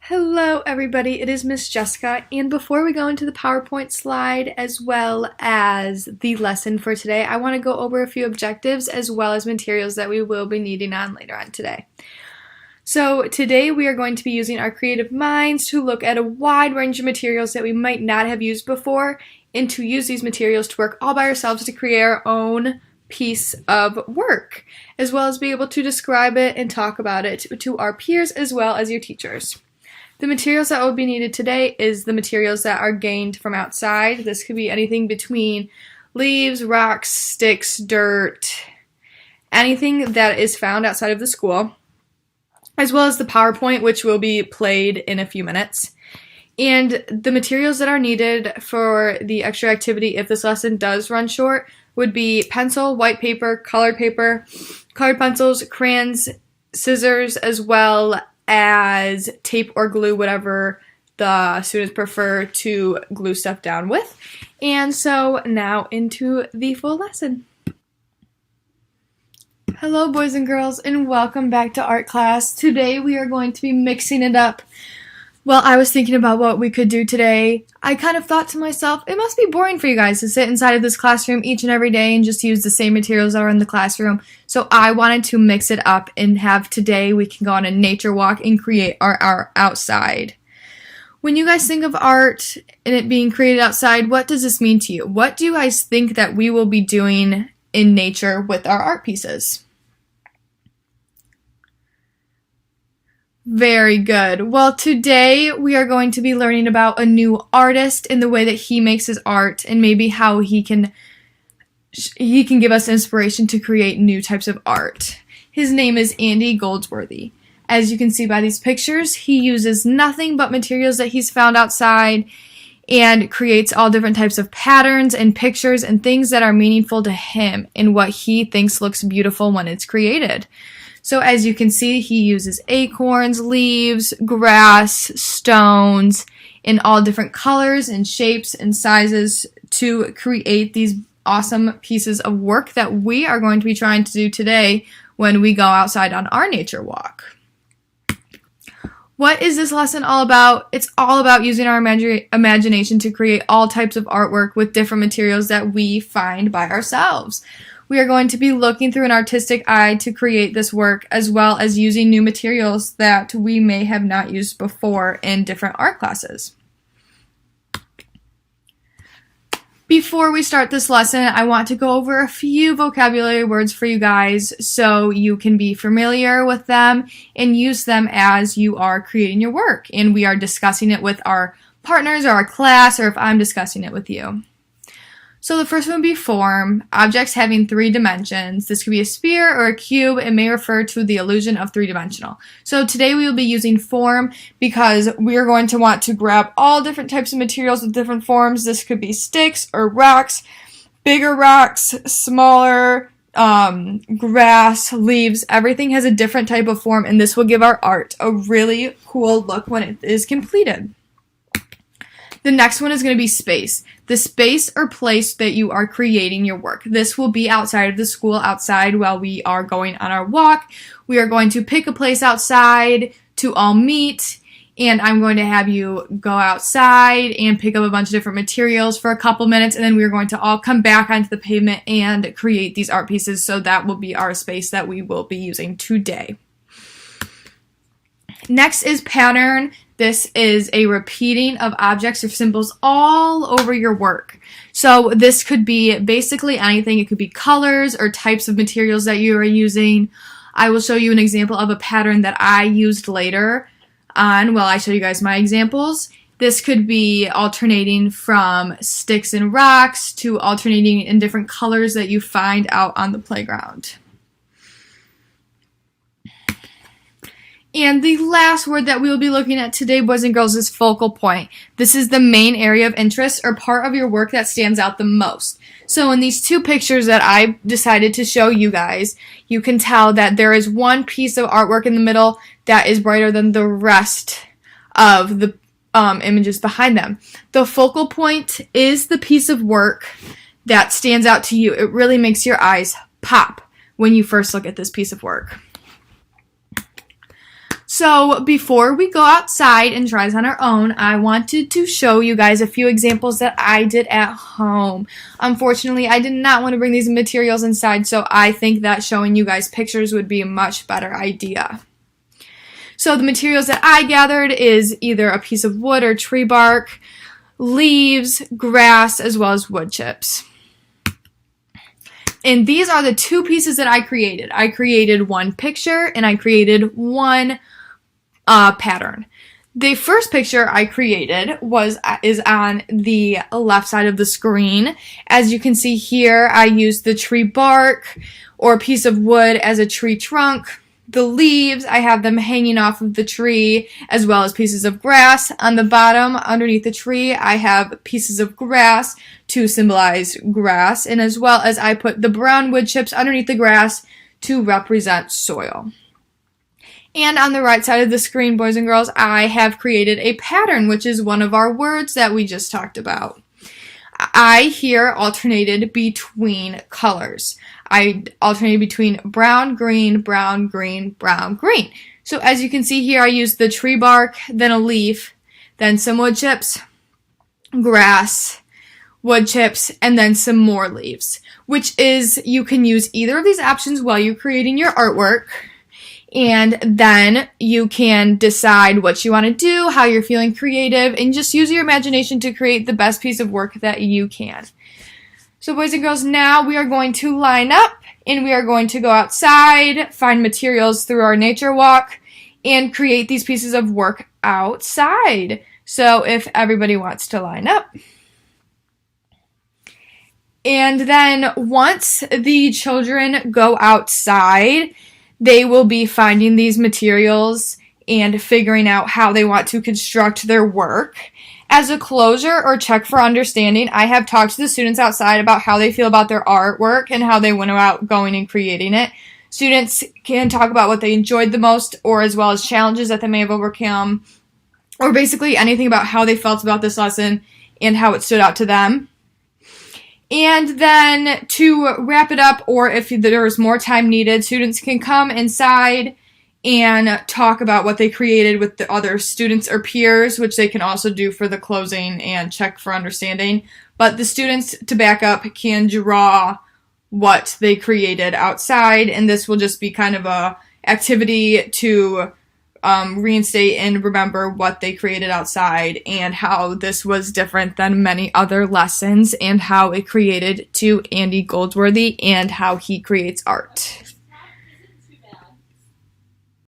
Hello everybody, it is Miss Jessica, and before we go into the PowerPoint slide as well as the lesson for today, I want to go over a few objectives as well as materials that we will be needing on later on today. So today we are going to be using our creative minds to look at a wide range of materials that we might not have used before and to use these materials to work all by ourselves to create our own piece of work, as well as be able to describe it and talk about it to our peers as well as your teachers. The materials that will be needed today is the materials that are gained from outside. This could be anything between leaves, rocks, sticks, dirt, anything that is found outside of the school, as well as the PowerPoint, which will be played in a few minutes. And the materials that are needed for the extra activity, if this lesson does run short, would be pencil, white paper, colored pencils, crayons, scissors, as well as tape or glue, whatever the students prefer to glue stuff down with. And so now into the full lesson. Hello boys and girls, and welcome back to art class. Today we are going to be mixing it up. Well, I was thinking about what we could do today. I kind of thought to myself, it must be boring for you guys to sit inside of this classroom each and every day and just use the same materials that are in the classroom. So I wanted to mix it up and have today we can go on a nature walk and create our art outside. When you guys think of art and it being created outside, what does this mean to you? What do you guys think that we will be doing in nature with our art pieces? Very good. Well, today we are going to be learning about a new artist and the way that he makes his art and maybe how he can give us inspiration to create new types of art. His name is Andy Goldsworthy. As you can see by these pictures, he uses nothing but materials that he's found outside and creates all different types of patterns and pictures and things that are meaningful to him and what he thinks looks beautiful when it's created. So as you can see, he uses acorns, leaves, grass, stones, in all different colors and shapes and sizes to create these awesome pieces of work that we are going to be trying to do today when we go outside on our nature walk. What is this lesson all about? It's all about using our imagination to create all types of artwork with different materials that we find by ourselves. We are going to be looking through an artistic eye to create this work, as well as using new materials that we may have not used before in different art classes. Before we start this lesson, I want to go over a few vocabulary words for you guys so you can be familiar with them and use them as you are creating your work and we are discussing it with our partners or our class, or if I'm discussing it with you. So the first one would be form, objects having 3 dimensions. This could be a sphere or a cube. It may refer to the illusion of 3-dimensional. So today we will be using form because we are going to want to grab all different types of materials with different forms. This could be sticks or rocks, bigger rocks, smaller, grass, leaves. Everything has a different type of form, and this will give our art a really cool look when it is completed. The next one is going to be space. The space or place that you are creating your work. This will be outside of the school, outside while we are going on our walk. We are going to pick a place outside to all meet, and I'm going to have you go outside and pick up a bunch of different materials for a couple minutes, and then we're going to all come back onto the pavement and create these art pieces. So that will be our space that we will be using today. Next is pattern. This is a repeating of objects or symbols all over your work. So this could be basically anything. It could be colors or types of materials that you are using. I will show you an example of a pattern that I used later on while I show you guys my examples. This could be alternating from sticks and rocks to alternating in different colors that you find out on the playground. And the last word that we will be looking at today, boys and girls, is focal point. This is the main area of interest or part of your work that stands out the most. So in these 2 pictures that I decided to show you guys, you can tell that there is one piece of artwork in the middle that is brighter than the rest of the images behind them. The focal point is the piece of work that stands out to you. It really makes your eyes pop when you first look at this piece of work. So before we go outside and try this on our own, I wanted to show you guys a few examples that I did at home. Unfortunately, I did not want to bring these materials inside, so I think that showing you guys pictures would be a much better idea. So the materials that I gathered is either a piece of wood or tree bark, leaves, grass, as well as wood chips. And these are the two pieces that I created. I created one picture and I created one pattern. The first picture I created is on the left side of the screen. As you can see here, I used the tree bark or a piece of wood as a tree trunk. The leaves, I have them hanging off of the tree, as well as pieces of grass. On the bottom, underneath the tree, I have pieces of grass to symbolize grass, and as well as I put the brown wood chips underneath the grass to represent soil. And on the right side of the screen, boys and girls, I have created a pattern, which is one of our words that we just talked about. I here alternated between colors. I alternated between brown, green, brown, green, brown, green. So as you can see here, I used the tree bark, then a leaf, then some wood chips, grass, wood chips, and then some more leaves, which is you can use either of these options while you're creating your artwork. And then you can decide what you want to do, how you're feeling creative, and just use your imagination to create the best piece of work that you can. So boys and girls, now we are going to line up and we are going to go outside, find materials through our nature walk, and create these pieces of work outside. So if everybody wants to line up. And then once the children go outside, they will be finding these materials and figuring out how they want to construct their work. As a closure or check for understanding, I have talked to the students outside about how they feel about their artwork and how they went about going and creating it. Students can talk about what they enjoyed the most, or as well as challenges that they may have overcome, or basically anything about how they felt about this lesson and how it stood out to them. And then to wrap it up, or if there's more time needed, students can come inside and talk about what they created with the other students or peers, which they can also do for the closing and check for understanding. But the students, to back up, can draw what they created outside, and this will just be kind of a activity to reinstate and remember what they created outside and how this was different than many other lessons and how it created to Andy Goldsworthy and how he creates art.